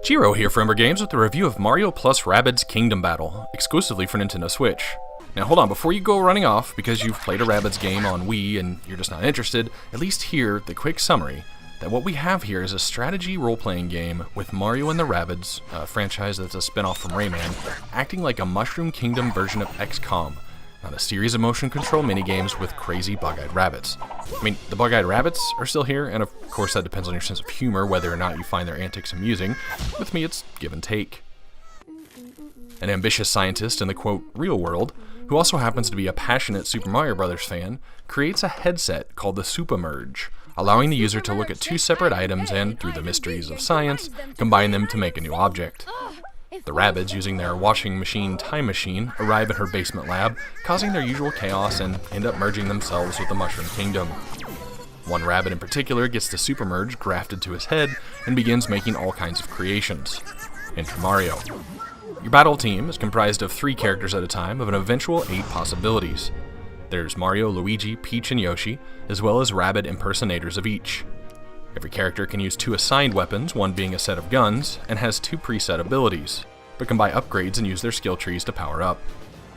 Jiro here for Umbra Games with a review of Mario plus Rabbids Kingdom Battle, exclusively for Nintendo Switch. Now hold on, before you go running off because you've played a Rabbids game on Wii and you're just not interested, at least hear the quick summary that what we have here is a strategy role-playing game with Mario and the Rabbids, a franchise that's a spin-off from Rayman, acting like a Mushroom Kingdom version of XCOM, on a series of motion control minigames with crazy bug-eyed rabbits. I mean, the bug-eyed rabbits are still here, and of course that depends on your sense of humor, whether or not you find their antics amusing. With me, it's give and take. An ambitious scientist in the, quote, real world, who also happens to be a passionate Super Mario Bros. Fan, creates a headset called the Supamerge, allowing the user to look at two separate items and, through the mysteries of science, combine them to make a new object. The Rabbids, using their washing machine time machine, arrive at her basement lab, causing their usual chaos and end up merging themselves with the Mushroom Kingdom. One Rabbid in particular gets the Supamerge grafted to his head and begins making all kinds of creations. Enter Mario. Your battle team is comprised of 3 characters at a time of an eventual 8 possibilities. There's Mario, Luigi, Peach, and Yoshi, as well as Rabbid impersonators of each. Every character can use 2 assigned weapons, one being a set of guns, and has 2 preset abilities, but can buy upgrades and use their skill trees to power up.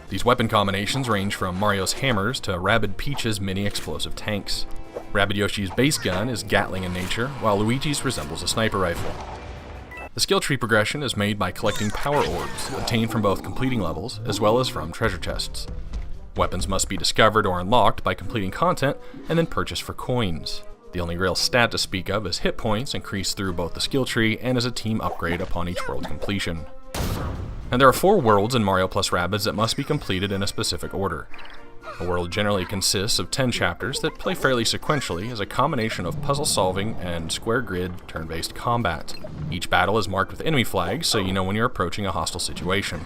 These weapon combinations range from Mario's hammers to Rabbid Peach's mini explosive tanks. Rabbid Yoshi's base gun is Gatling in nature, while Luigi's resembles a sniper rifle. The skill tree progression is made by collecting power orbs, obtained from both completing levels as well as from treasure chests. Weapons must be discovered or unlocked by completing content and then purchased for coins. The only real stat to speak of is hit points, increased through both the skill tree and as a team upgrade upon each world completion. And there are 4 worlds in Mario plus Rabbids that must be completed in a specific order. A world generally consists of 10 chapters that play fairly sequentially as a combination of puzzle solving and square grid turn-based combat. Each battle is marked with enemy flags so you know when you're approaching a hostile situation.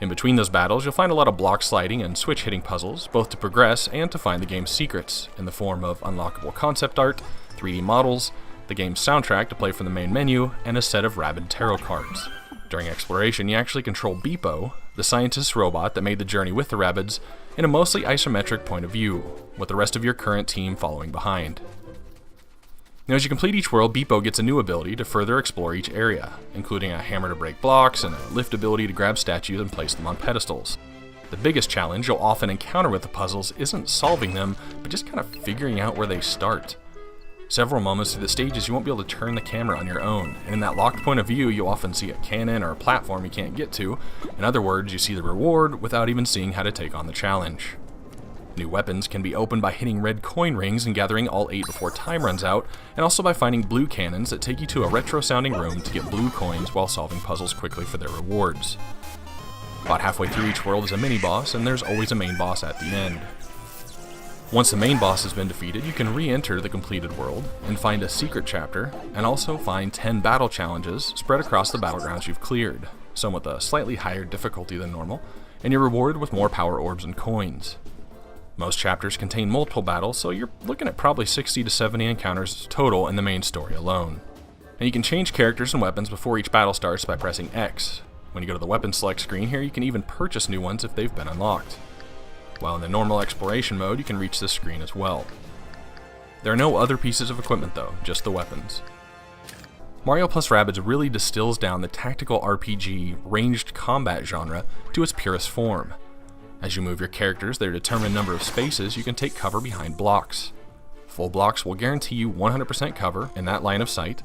In between those battles, you'll find a lot of block sliding and switch hitting puzzles, both to progress and to find the game's secrets, in the form of unlockable concept art, 3D models, the game's soundtrack to play from the main menu, and a set of Rabbid tarot cards. During exploration, you actually control Beepo, the scientist robot that made the journey with the Rabbids, in a mostly isometric point of view, with the rest of your current team following behind. Now, as you complete each world, Beepo gets a new ability to further explore each area, including a hammer to break blocks and a lift ability to grab statues and place them on pedestals. The biggest challenge you'll often encounter with the puzzles isn't solving them, but just kind of figuring out where they start. Several moments through the stages you won't be able to turn the camera on your own, and in that locked point of view you'll often see a cannon or a platform you can't get to. In other words, you see the reward without even seeing how to take on the challenge. New weapons can be opened by hitting red coin rings and gathering all 8 before time runs out, and also by finding blue cannons that take you to a retro-sounding room to get blue coins while solving puzzles quickly for their rewards. About halfway through each world is a mini-boss, and there's always a main boss at the end. Once the main boss has been defeated, you can re-enter the completed world and find a secret chapter, and also find 10 battle challenges spread across the battlegrounds you've cleared, some with a slightly higher difficulty than normal, and you're rewarded with more power orbs and coins. Most chapters contain multiple battles, so you're looking at probably 60 to 70 encounters total in the main story alone. And you can change characters and weapons before each battle starts by pressing X. When you go to the weapon select screen here, you can even purchase new ones if they've been unlocked. While in the normal exploration mode, you can reach this screen as well. There are no other pieces of equipment though, just the weapons. Mario plus Rabbids really distills down the tactical RPG ranged combat genre to its purest form. As you move your characters, there are a determined number of spaces you can take cover behind blocks. Full blocks will guarantee you 100% cover in that line of sight.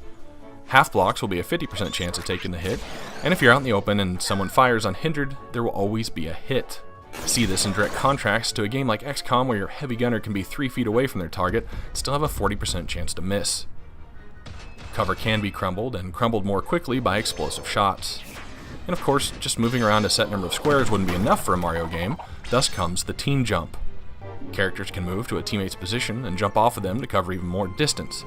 Half blocks will be a 50% chance of taking the hit, and if you're out in the open and someone fires unhindered, there will always be a hit. See this in direct contrast to a game like XCOM where your heavy gunner can be 3 feet away from their target and still have a 40% chance to miss. Cover can be crumbled, and crumbled more quickly by explosive shots. And of course, just moving around a set number of squares wouldn't be enough for a Mario game, thus comes the team jump. Characters can move to a teammate's position and jump off of them to cover even more distance.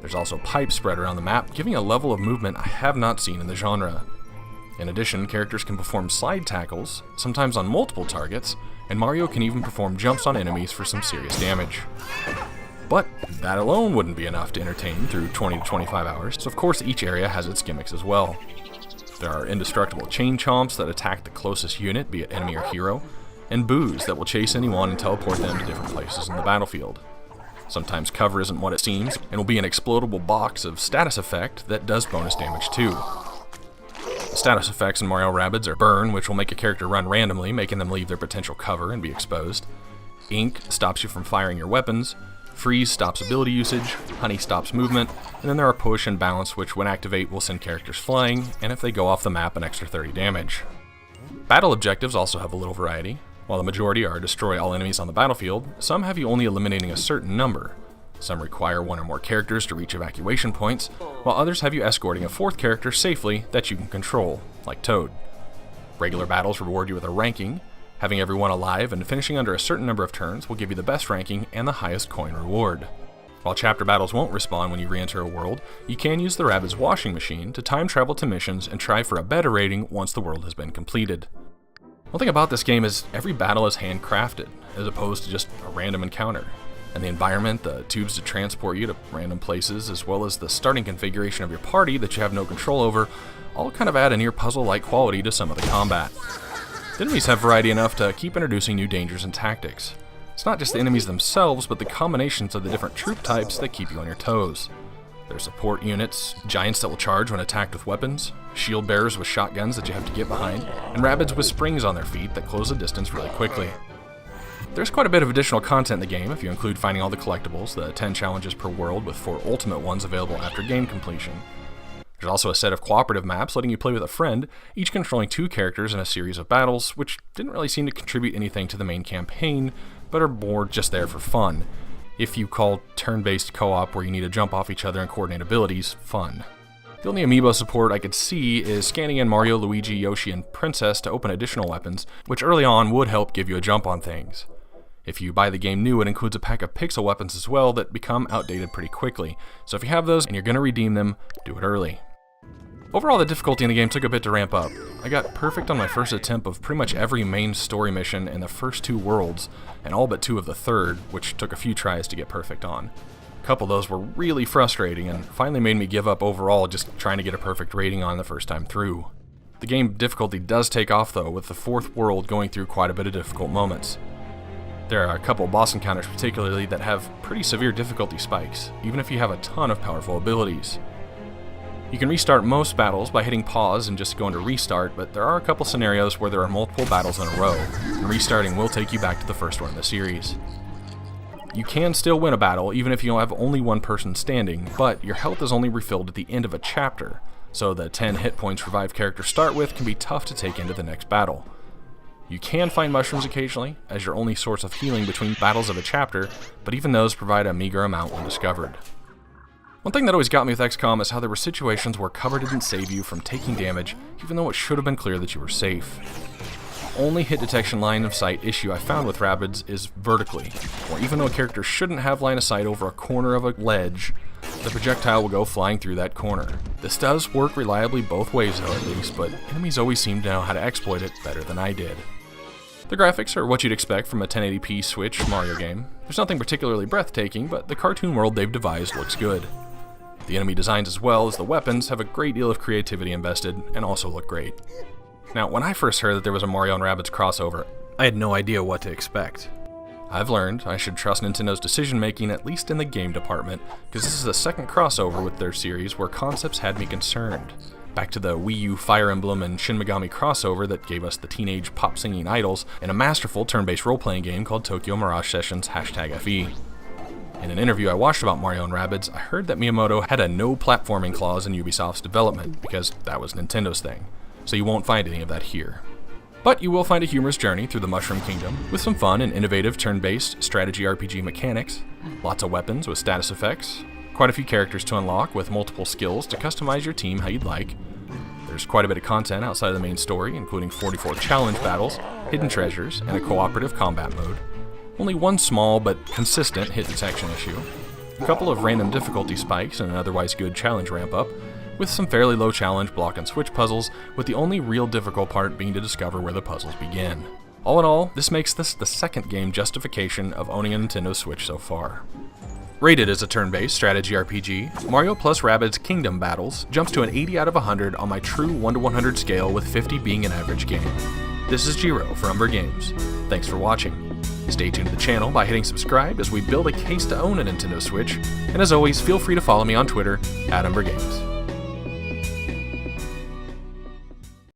There's also pipes spread around the map, giving a level of movement I have not seen in the genre. In addition, characters can perform slide tackles, sometimes on multiple targets, and Mario can even perform jumps on enemies for some serious damage. But that alone wouldn't be enough to entertain through 20 to 25 hours, so of course each area has its gimmicks as well. There are indestructible chain chomps that attack the closest unit, be it enemy or hero, and boos that will chase anyone and teleport them to different places in the battlefield. Sometimes cover isn't what it seems, and will be an explodable box of status effect that does bonus damage too. Status effects in Mario Rabbids are Burn, which will make a character run randomly, making them leave their potential cover and be exposed. Ink stops you from firing your weapons. Freeze stops ability usage. Honey stops movement. And then there are Push and Bounce, which when activate will send characters flying, and if they go off the map, an extra 30 damage. Battle objectives also have a little variety. While the majority are destroy all enemies on the battlefield, some have you only eliminating a certain number. Some require one or more characters to reach evacuation points, while others have you escorting a fourth character safely that you can control, like Toad. Regular battles reward you with a ranking. Having everyone alive and finishing under a certain number of turns will give you the best ranking and the highest coin reward. While chapter battles won't respawn when you re-enter a world, you can use the Rabbids washing machine to time travel to missions and try for a better rating once the world has been completed. One thing about this game is every battle is handcrafted, as opposed to just a random encounter. And the environment, the tubes to transport you to random places, as well as the starting configuration of your party that you have no control over, all kind of add a near puzzle-like quality to some of the combat. The enemies have variety enough to keep introducing new dangers and tactics. It's not just the enemies themselves, but the combinations of the different troop types that keep you on your toes. There's support units, giants that will charge when attacked with weapons, shield bearers with shotguns that you have to get behind, and Rabbids with springs on their feet that close the distance really quickly. There's quite a bit of additional content in the game if you include finding all the collectibles, the 10 challenges per world with 4 ultimate ones available after game completion. There's also a set of cooperative maps letting you play with a friend, each controlling 2 characters in a series of battles, which didn't really seem to contribute anything to the main campaign, but are more just there for fun. If you call turn-based co-op where you need to jump off each other and coordinate abilities fun. The only amiibo support I could see is scanning in Mario, Luigi, Yoshi, and Princess to open additional weapons, which early on would help give you a jump on things. If you buy the game new, it includes a pack of pixel weapons as well that become outdated pretty quickly, so if you have those and you're going to redeem them, do it early. Overall, the difficulty in the game took a bit to ramp up. I got perfect on my first attempt of pretty much every main story mission in the first 2 worlds, and all but 2 of the third, which took a few tries to get perfect on. A couple of those were really frustrating and finally made me give up overall just trying to get a perfect rating on the first time through. The game difficulty does take off though, with the 4th world going through quite a bit of difficult moments. There are a couple boss encounters particularly that have pretty severe difficulty spikes, even if you have a ton of powerful abilities. You can restart most battles by hitting pause and just going to restart, but there are a couple scenarios where there are multiple battles in a row, and restarting will take you back to the first one in the series. You can still win a battle even if you have only one person standing, but your health is only refilled at the end of a chapter, so the 10 hit points revived characters start with can be tough to take into the next battle. You can find mushrooms occasionally, as your only source of healing between battles of a chapter, but even those provide a meager amount when discovered. One thing that always got me with XCOM is how there were situations where cover didn't save you from taking damage, even though it should have been clear that you were safe. The only hit detection line of sight issue I found with Rabbids is vertically, where even though a character shouldn't have line of sight over a corner of a ledge, the projectile will go flying through that corner. This does work reliably both ways though at least, but enemies always seem to know how to exploit it better than I did. The graphics are what you'd expect from a 1080p Switch Mario game. There's nothing particularly breathtaking, but the cartoon world they've devised looks good. The enemy designs as well as the weapons have a great deal of creativity invested and also look great. Now, when I first heard that there was a Mario and Rabbids crossover, I had no idea what to expect. I've learned I should trust Nintendo's decision making at least in the game department, because this is the second crossover with their series where concepts had me concerned. Back to the Wii U Fire Emblem and Shin Megami crossover that gave us the teenage pop-singing idols and a masterful turn-based role-playing game called Tokyo Mirage Sessions #FE. In an interview I watched about Mario and Rabbids, I heard that Miyamoto had a no platforming clause in Ubisoft's development, because that was Nintendo's thing, so you won't find any of that here. But you will find a humorous journey through the Mushroom Kingdom, with some fun and innovative turn-based strategy RPG mechanics, lots of weapons with status effects, quite a few characters to unlock with multiple skills to customize your team how you'd like. There's quite a bit of content outside of the main story, including 44 challenge battles, hidden treasures, and a cooperative combat mode. Only one small but consistent hit detection issue, a couple of random difficulty spikes and an otherwise good challenge ramp-up, with some fairly low challenge block and switch puzzles, with the only real difficult part being to discover where the puzzles begin. All in all, this makes this the second game justification of owning a Nintendo Switch so far. Rated as a turn-based strategy RPG, Mario plus Rabbids Kingdom Battles jumps to an 80 out of 100 on my true 1 to 100 scale, with 50 being an average game. This is Jiro for Umbra Games. Thanks for watching. Stay tuned to the channel by hitting subscribe as we build a case to own a Nintendo Switch, and as always, feel free to follow me on Twitter @UmbraGames.